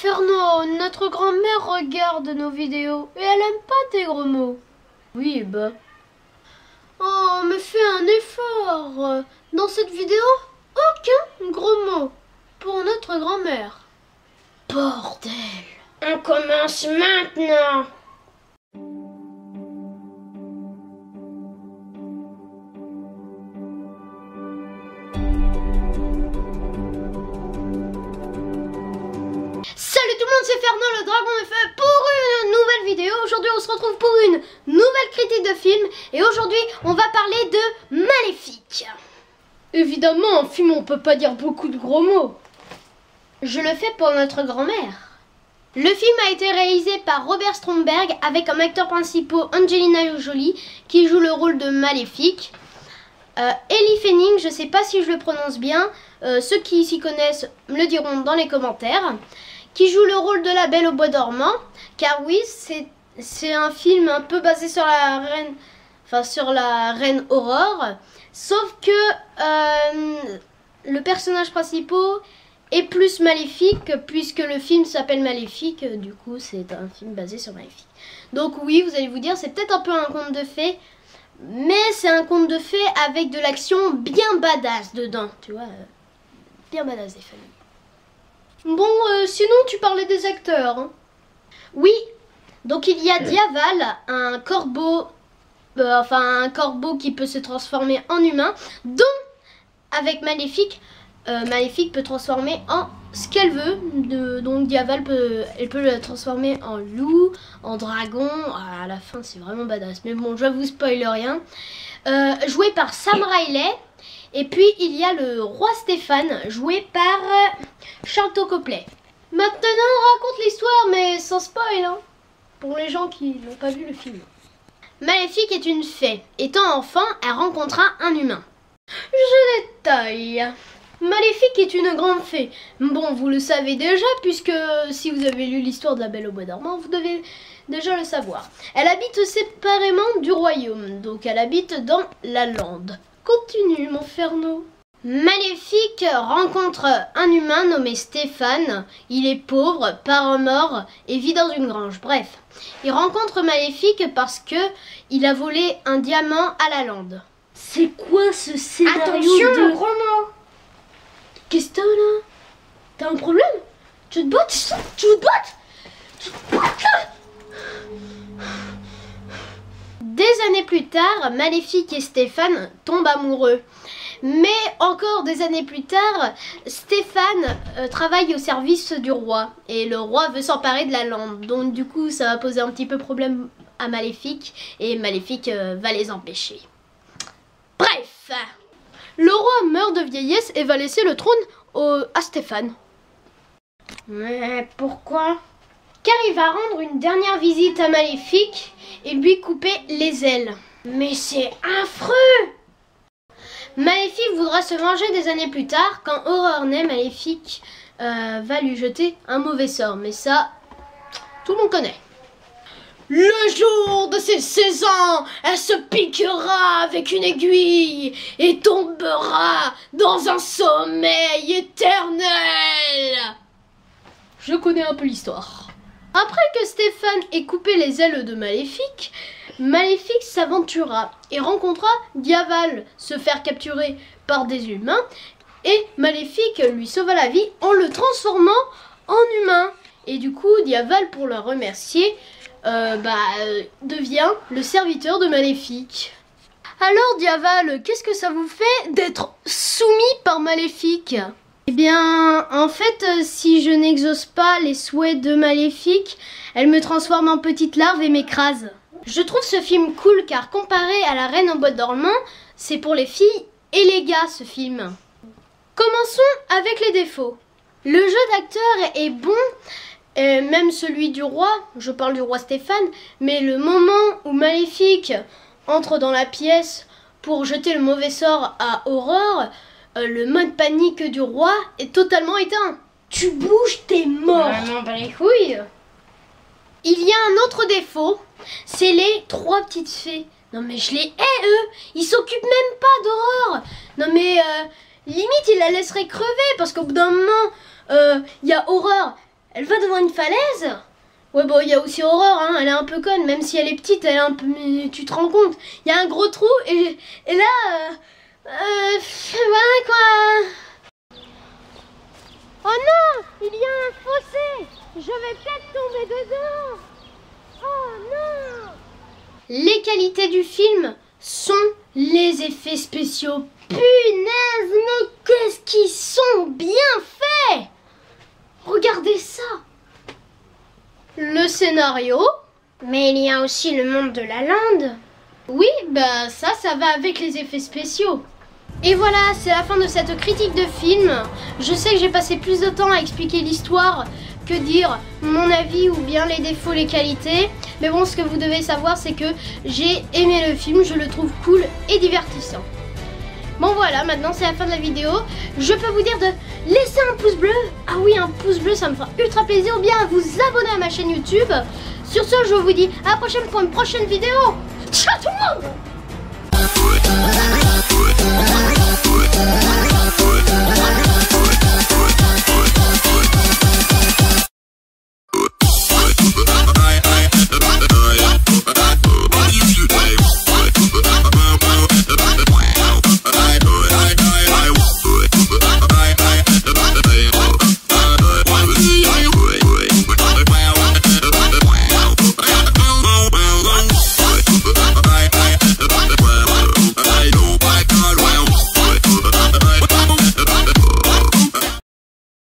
Fernand, notre grand-mère regarde nos vidéos et elle aime pas tes gros mots. Oui, bah. Oh, mais fais un effort. Dans cette vidéo, aucun gros mot pour notre grand-mère. Bordel. On commence maintenant. Salut tout le monde, c'est Fernand le Dragon de Feu pour une nouvelle vidéo. Aujourd'hui on se retrouve pour une nouvelle critique de film. Et aujourd'hui on va parler de Maléfique. Évidemment, en film on peut pas dire beaucoup de gros mots. Je le fais pour notre grand-mère. Le film a été réalisé par Robert Stromberg avec comme acteurs principaux Angelina Jolie qui joue le rôle de Maléfique. Ellie Fanning, je sais pas si je le prononce bien, ceux qui s'y connaissent me le diront dans les commentaires, qui joue le rôle de la Belle au bois dormant, car oui, c'est un film un peu basé sur la reine Aurore, sauf que le personnage principal est plus maléfique, puisque le film s'appelle Maléfique, du coup c'est un film basé sur Maléfique. Donc oui, vous allez vous dire, c'est peut-être un peu un conte de fées, mais c'est un conte de fées avec de l'action bien badass dedans, tu vois, bien badass des familles. Bon, sinon tu parlais des acteurs. Hein. Oui, donc il y a Diaval, un corbeau, un corbeau qui peut se transformer en humain, dont avec Maléfique, Maléfique peut transformer en ce qu'elle veut. Donc Diaval elle peut le transformer en loup, en dragon. À la fin c'est vraiment badass. Mais bon, je vous spoil rien. Joué par Sam Riley. Et puis il y a le roi Stéphane, joué par Sharlto Copley. Maintenant on raconte l'histoire, mais sans spoil, hein, pour les gens qui n'ont pas vu le film. Maléfique est une fée. Étant enfant, elle rencontra un humain. Je détaille. Maléfique est une grande fée. Bon, vous le savez déjà, puisque si vous avez lu l'histoire de la Belle au bois dormant, vous devez déjà le savoir. Elle habite séparément du royaume, donc elle habite dans la lande. Continue, mon Fernand. Maléfique rencontre un humain nommé Stéphane. Il est pauvre, parent mort et vit dans une grange. Bref, il rencontre Maléfique parce que il a volé un diamant à la lande. C'est quoi ce scénario? Attention, gros mot. Qu'est-ce que t'as là? T'as un problème? Tu te bottes? Tu te bottes? Tu te bottes là? Des années plus tard, Maléfique et Stéphane tombent amoureux. Mais encore des années plus tard, Stéphane travaille au service du roi. Et le roi veut s'emparer de la lande. Donc du coup, ça va poser un petit peu problème à Maléfique. Et Maléfique va les empêcher. Bref, le roi meurt de vieillesse et va laisser le trône à Stéphane. Mais pourquoi? Car il va rendre une dernière visite à Maléfique et lui couper les ailes. Mais c'est affreux! Maléfique voudra se venger des années plus tard. Quand Aurore naît, Maléfique va lui jeter un mauvais sort. Mais ça, tout le monde connaît. Le jour de ses 16 ans, elle se piquera avec une aiguille et tombera dans un sommeil éternel. Je connais un peu l'histoire. Après que Stéphane ait coupé les ailes de Maléfique, Maléfique s'aventura et rencontra Diaval, se faire capturer par des humains, et Maléfique lui sauva la vie en le transformant en humain. Et du coup, Diaval, pour le remercier, devient le serviteur de Maléfique. Alors Diaval, qu'est-ce que ça vous fait d'être soumis par Maléfique? Eh bien, en fait, si je n'exauce pas les souhaits de Maléfique, elle me transforme en petite larve et m'écrase. Je trouve ce film cool car comparé à La Reine au bois dormant, c'est pour les filles et les gars ce film. Commençons avec les défauts. Le jeu d'acteur est bon, même celui du roi, je parle du roi Stéphane, mais le moment où Maléfique entre dans la pièce pour jeter le mauvais sort à Aurore, le mode panique du roi est totalement éteint. Tu bouges, t'es mort. Vraiment pas les couilles. Il y a un autre défaut, c'est les 3 petites fées. Non mais je les hais eux, ils s'occupent même pas d'Aurore. Non mais limite ils la laisseraient crever parce qu'au bout d'un moment, il y a Aurore, Elle va devant une falaise. Ouais, bon, il y a aussi Aurore, hein. Elle est un peu conne, même si elle est petite, elle est un peu... Mais tu te rends compte, il y a un gros trou et là... voilà quoi. Oh non, il y a un fossé. Je vais peut-être tomber dedans. Oh non. Les qualités du film sont les effets spéciaux. Punaise, mais qu'est-ce qu'ils sont bien faits! Regardez ça! Le scénario. Mais il y a aussi le monde de la lande. Oui, bah ça va avec les effets spéciaux. Et voilà, c'est la fin de cette critique de film. Je sais que j'ai passé plus de temps à expliquer l'histoire que dire mon avis ou bien les défauts, les qualités. Mais bon, ce que vous devez savoir, c'est que j'ai aimé le film, je le trouve cool et divertissant. Bon voilà, maintenant c'est la fin de la vidéo. Je peux vous dire de laisser un pouce bleu. Ah oui, un pouce bleu, ça me fera ultra plaisir. Ou bien à vous abonner à ma chaîne YouTube. Sur ce, je vous dis à la prochaine pour une prochaine vidéo. Ciao tout le monde!